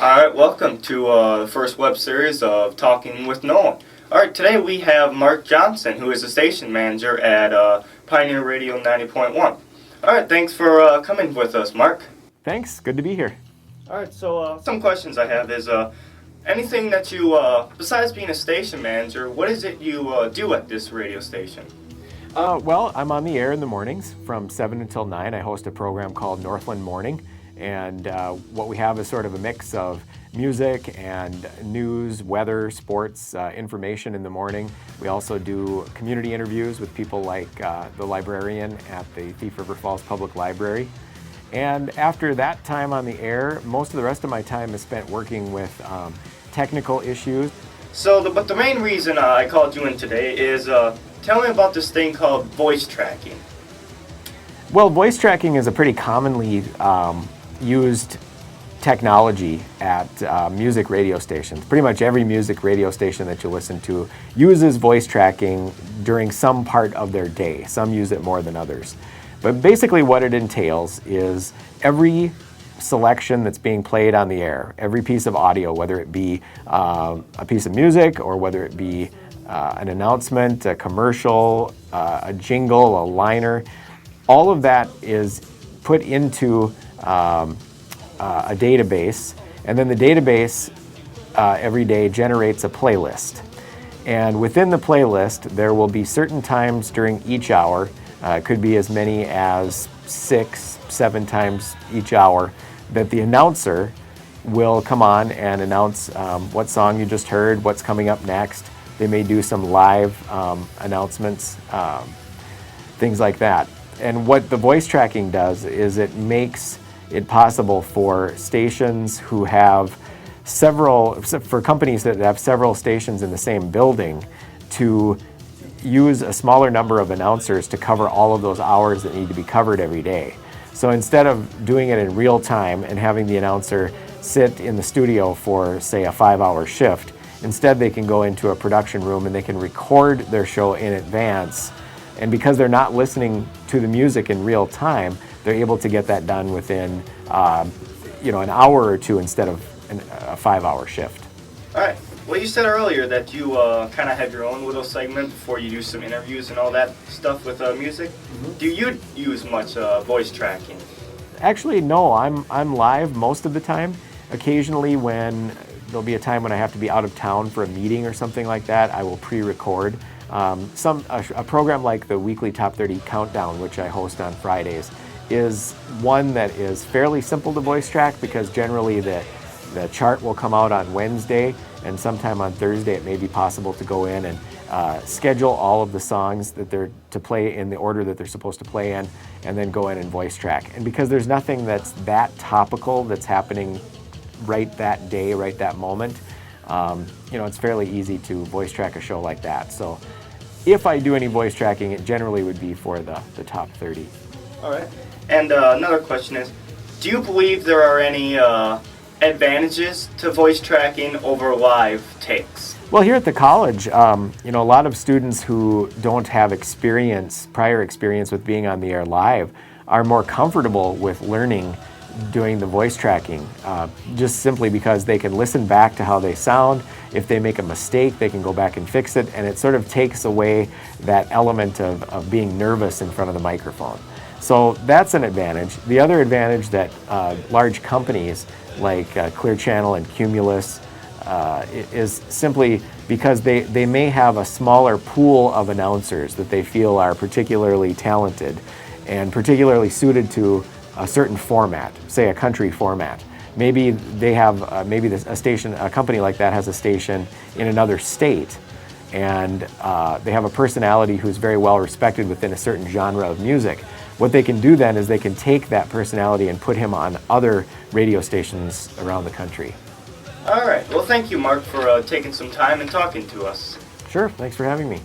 Alright, welcome to the first web series of Talking with Nolan. Alright, today we have Mark Johnson, who is a station manager at Pioneer Radio 90.1. Alright, thanks for coming with us, Mark. Thanks, good to be here. Alright, so some questions I have is, anything that you, besides being a station manager, what is it you do at this radio station? Well, I'm on the air in the mornings from 7 until 9. I host a program called Northland Morning, and what we have is sort of a mix of music and news, weather, sports, information in the morning. We also do community interviews with people like the librarian at the Thief River Falls Public Library. And after that time on the air, most of the rest of my time is spent working with technical issues. But the main reason I called you in today is tell me about this thing called voice tracking. Well, voice tracking is a pretty commonly used technology at music radio stations. Pretty much every music radio station that you listen to uses voice tracking during some part of their day. Some use it more than others. But basically what it entails is every selection that's being played on the air, every piece of audio, whether it be a piece of music or whether it be an announcement, a commercial, a jingle, a liner, all of that is put into a database, and then the database every day generates a playlist. And within the playlist, there will be certain times during each hour, it could be as many as 6, 7 times each hour, that the announcer will come on and announce what song you just heard, what's coming up next. They may do some live announcements, things like that. And what the voice tracking does is it makes it possible for stations who have for companies that have several stations in the same building to use a smaller number of announcers to cover all of those hours that need to be covered every day. So instead of doing it in real time and having the announcer sit in the studio for, say, a 5-hour shift, instead they can go into a production room and they can record their show in advance. And because they're not listening to the music in real time, they're able to get that done within an hour or two instead of a 5-hour shift. All right. Well, you said earlier that you kind of have your own little segment before you do some interviews and all that stuff with music. Mm-hmm. Do you use much voice tracking? Actually, no. I'm live most of the time. Occasionally, when there'll be a time when I have to be out of town for a meeting or something like that, I will pre-record. A program like the weekly Top 30 Countdown, which I host on Fridays, is one that is fairly simple to voice track because generally the chart will come out on Wednesday, and sometime on Thursday it may be possible to go in and schedule all of the songs that they're to play in the order that they're supposed to play in, and then go in and voice track. And because there's nothing that's that topical that's happening right that day, right that moment, it's fairly easy to voice track a show like that. So if I do any voice tracking, it generally would be for the top 30. All right. And another question is, do you believe there are any advantages to voice tracking over live takes? Well, here at the college, a lot of students who don't have prior experience with being on the air live are more comfortable with learning doing the voice tracking, just simply because they can listen back to how they sound. If they make a mistake, they can go back and fix it, and it sort of takes away that element of being nervous in front of the microphone. So that's an advantage. The other advantage that large companies like Clear Channel and Cumulus is simply because they may have a smaller pool of announcers that they feel are particularly talented and particularly suited to a certain format, say a country format. Maybe they have a company like that has a station in another state, and they have a personality who's very well respected within a certain genre of music. What they can do then is they can take that personality and put him on other radio stations around the country. All right. Well, thank you, Mark, for taking some time and talking to us. Sure. Thanks for having me.